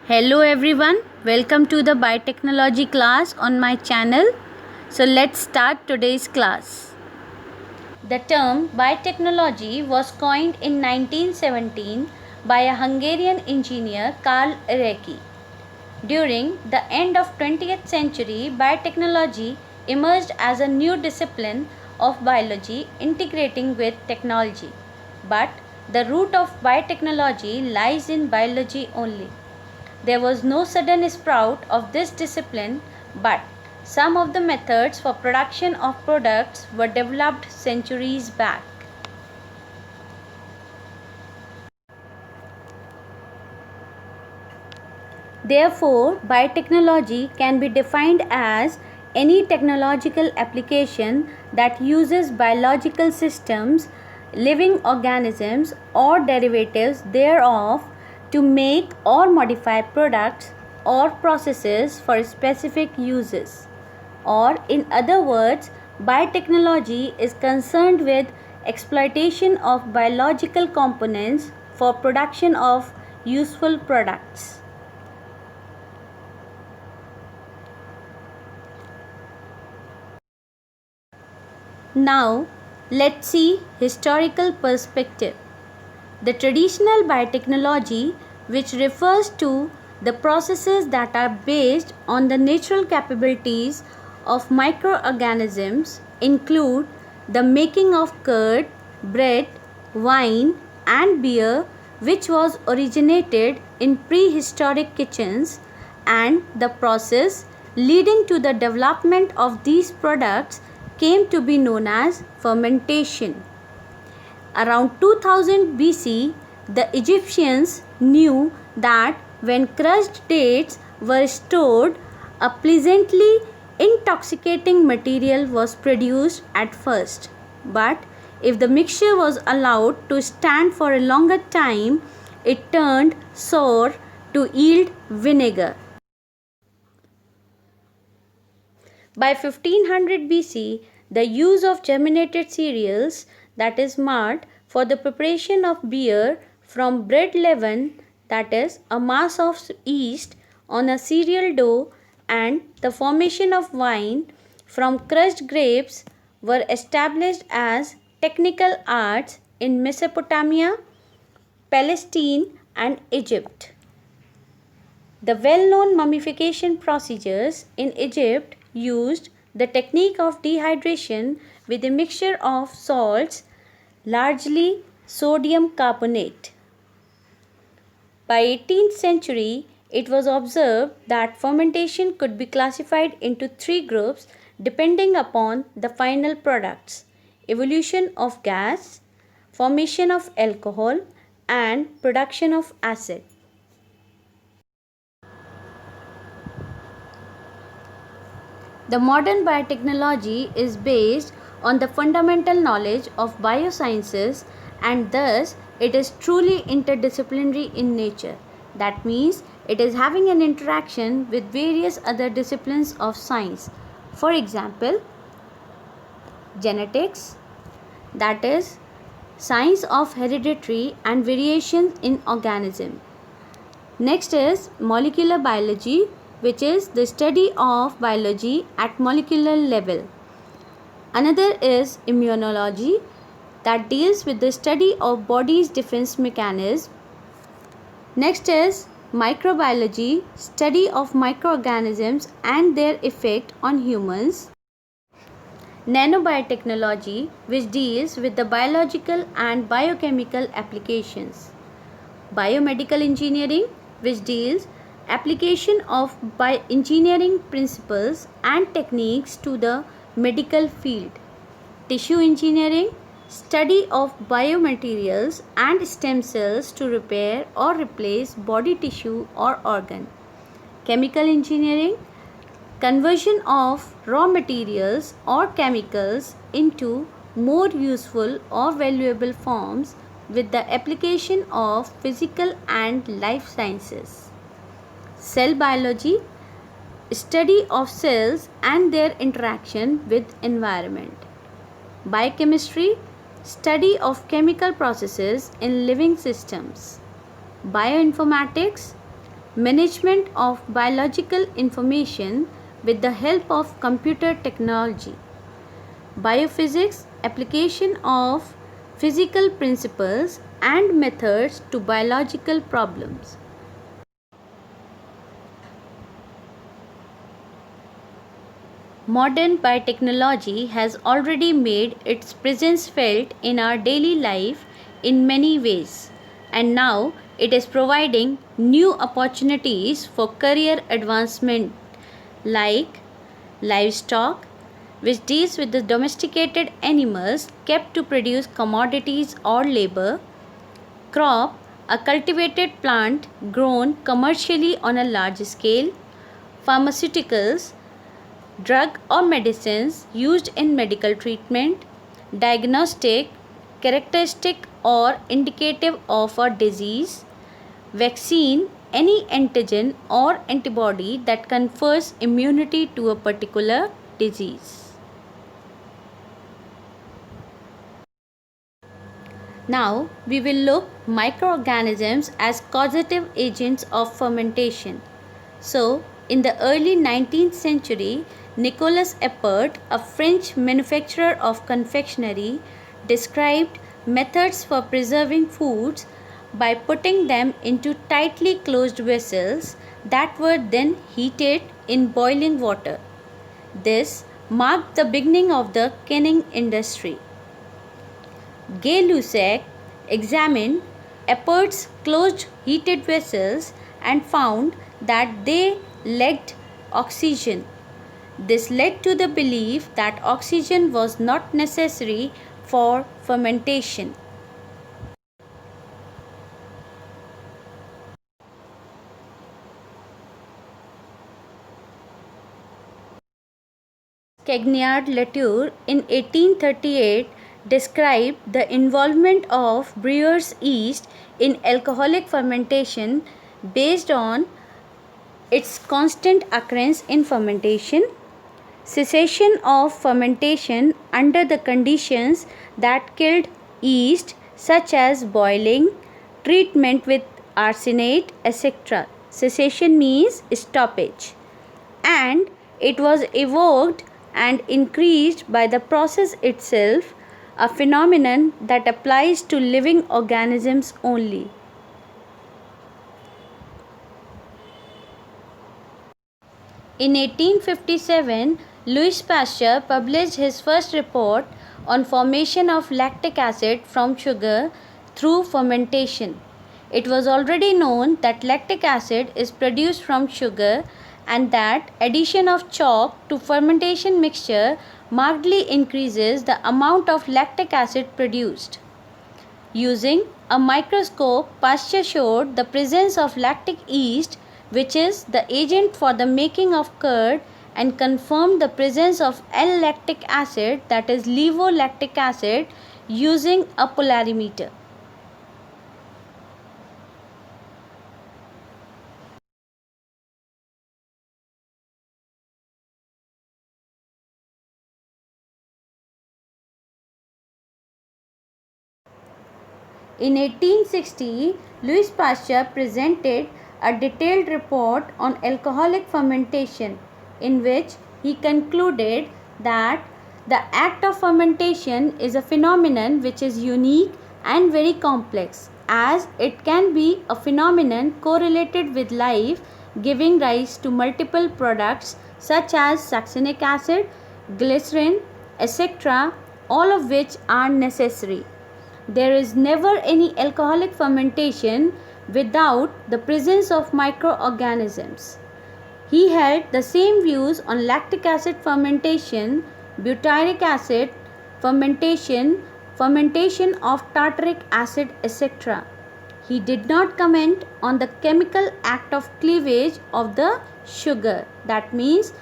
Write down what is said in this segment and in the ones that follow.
Hello everyone, welcome to the biotechnology class on my channel. So let's start today's class. The term biotechnology was coined in 1917 by a Hungarian engineer Karl Erecki. During the end of 20th century, biotechnology emerged as a new discipline of biology integrating with technology. But the root of biotechnology lies in biology only. There was no sudden sprout of this discipline, but some of the methods for production of products were developed centuries back. Therefore, biotechnology can be defined as any technological application that uses biological systems, living organisms, or derivatives thereof to make or modify products or processes for specific uses. Or, in other words, biotechnology is concerned with exploitation of biological components for production of useful products. Now, let's see historical perspective. The traditional biotechnology, which refers to the processes that are based on the natural capabilities of microorganisms, include the making of curd, bread, wine, and beer, which was originated in prehistoric kitchens, and the process leading to the development of these products came to be known as fermentation. Around 2000 BC, the Egyptians knew that when crushed dates were stored, a pleasantly intoxicating material was produced at first. But if the mixture was allowed to stand for a longer time, it turned sour to yield vinegar. By 1500 BC, the use of germinated cereals, that is malt, for the preparation of beer from bread leaven, that is a mass of yeast on a cereal dough, and the formation of wine from crushed grapes were established as technical arts in Mesopotamia, Palestine, and Egypt. The well-known mummification procedures in Egypt used the technique of dehydration with a mixture of salts, largely sodium carbonate. By 18th century, it was observed that fermentation could be classified into three groups depending upon the final products: evolution of gas, formation of alcohol, and production of acid. The modern biotechnology is based on the fundamental knowledge of biosciences, and thus it is truly interdisciplinary in nature. That means it is having an interaction with various other disciplines of science. For example, genetics, that is science of hereditary and variations in organism. Next is molecular biology, which is the study of biology at molecular level. Another is immunology, that deals with the study of body's defense mechanism. Next is microbiology, study of microorganisms and their effect on humans. Nanobiotechnology, which deals with the biological and biochemical applications. Biomedical engineering, which deals application of engineering principles and techniques to the medical field. Tissue engineering, study of biomaterials and stem cells to repair or replace body tissue or organ. Chemical engineering, conversion of raw materials or chemicals into more useful or valuable forms with the application of physical and life sciences. Cell biology, study of cells and their interaction with environment. Biochemistry, study of chemical processes in living systems. Bioinformatics, management of biological information with the help of computer technology. Biophysics, application of physical principles and methods to biological problems. Modern biotechnology has already made its presence felt in our daily life in many ways, and now it is providing new opportunities for career advancement like livestock, which deals with the domesticated animals kept to produce commodities or labor, crop, a cultivated plant grown commercially on a large scale, pharmaceuticals, drug or medicines used in medical treatment, diagnostic, characteristic or indicative of a disease, vaccine, any antigen or antibody that confers immunity to a particular disease. Now we will look microorganisms as causative agents of fermentation. So, in the early 19th century, Nicolas Appert, a French manufacturer of confectionery, described methods for preserving foods by putting them into tightly closed vessels that were then heated in boiling water. This marked the beginning of the canning industry. Gay-Lussac examined Appert's closed heated vessels and found that they lacked oxygen. This led to the belief that oxygen was not necessary for fermentation. Cagniard Latour in 1838 described the involvement of brewer's yeast in alcoholic fermentation based on its constant occurrence in fermentation, cessation of fermentation under the conditions that killed yeast such as boiling, treatment with arsenate, etc. Cessation means stoppage, and it was evoked and increased by the process itself, a phenomenon that applies to living organisms only. In 1857, Louis Pasteur published his first report on formation of lactic acid from sugar through fermentation. It was already known that lactic acid is produced from sugar and that addition of chalk to fermentation mixture markedly increases the amount of lactic acid produced. Using a microscope, Pasteur showed the presence of lactic yeast, which is the agent for the making of curd, and confirmed the presence of L-lactic acid, that is levulactic acid, using a polarimeter. In 1860, Louis Pasteur presented a detailed report on alcoholic fermentation, in which he concluded that the act of fermentation is a phenomenon which is unique and very complex, as it can be a phenomenon correlated with life, giving rise to multiple products such as succinic acid, glycerin, etc., all of which are necessary. There is never any alcoholic fermentation without the presence of microorganisms. He held the same views on lactic acid fermentation, butyric acid fermentation, fermentation of tartaric acid, etc. He did not comment on the chemical act of cleavage of the sugar. That means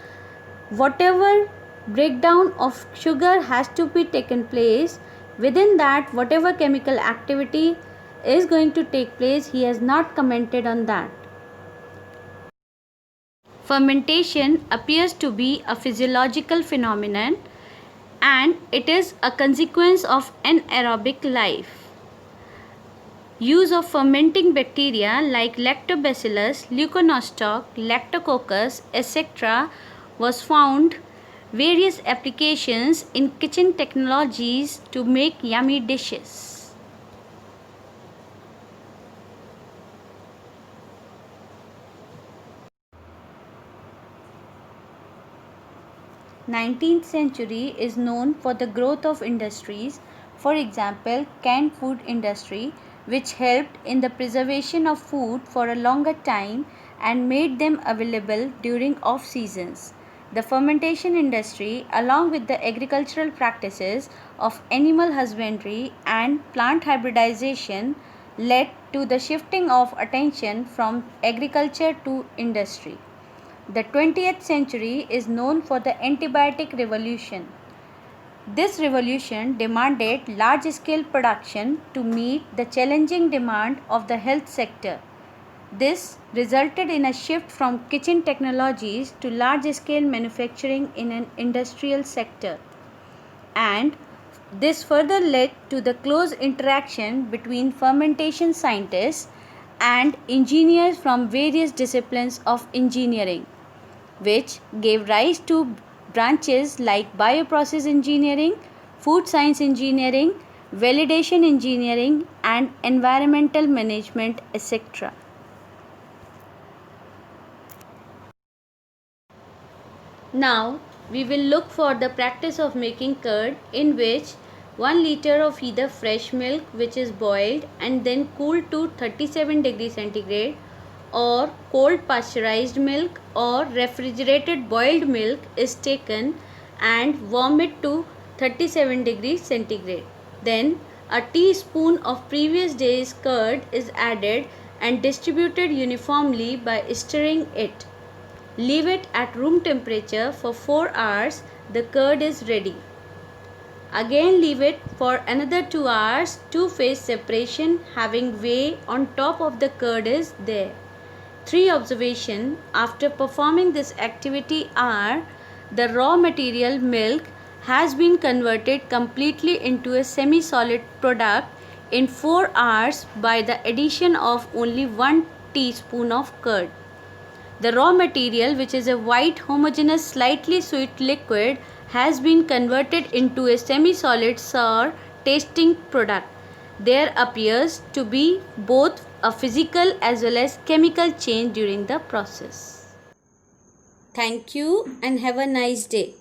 whatever breakdown of sugar has to be taken place, within that whatever chemical activity is going to take place, he has not commented on that. Fermentation appears to be a physiological phenomenon and it is a consequence of anaerobic life. use of fermenting bacteria like Lactobacillus, Leuconostoc, Lactococcus, etc. was found various applications in kitchen technologies to make yummy dishes. 19th century is known for the growth of industries, for example canned food industry, which helped in the preservation of food for a longer time and made them available during off seasons. The fermentation industry, along with the agricultural practices of animal husbandry and plant hybridization, led to the shifting of attention from agriculture to industry. The 20th century is known for the antibiotic revolution. This revolution demanded large-scale production to meet the challenging demand of the health sector. This resulted in a shift from kitchen technologies to large-scale manufacturing in an industrial sector. And this further led to the close interaction between fermentation scientists and engineers from various disciplines of engineering, which gave rise to branches like bioprocess engineering, food science engineering, validation engineering, and environmental management, etc. Now, we will look for the practice of making curd, in which 1 liter of either fresh milk, which is boiled and then cooled to 37 degrees centigrade, or cold pasteurized milk or refrigerated boiled milk is taken and warmed to 37 degrees centigrade. Then a teaspoon of previous day's curd is added and distributed uniformly by stirring it. Leave it at room temperature for 4 hours. The curd is ready. Again leave it for another 2 hours. Two-phase separation having whey on top of the curd is there. 3 observations after performing this activity are: the raw material milk has been converted completely into a semi-solid product in 4 hours by the addition of only 1 teaspoon of curd. The raw material, which is a white homogeneous slightly sweet liquid, has been converted into a semi-solid sour tasting product. There appears to be both a physical as well as chemical change during the process. Thank you and have a nice day.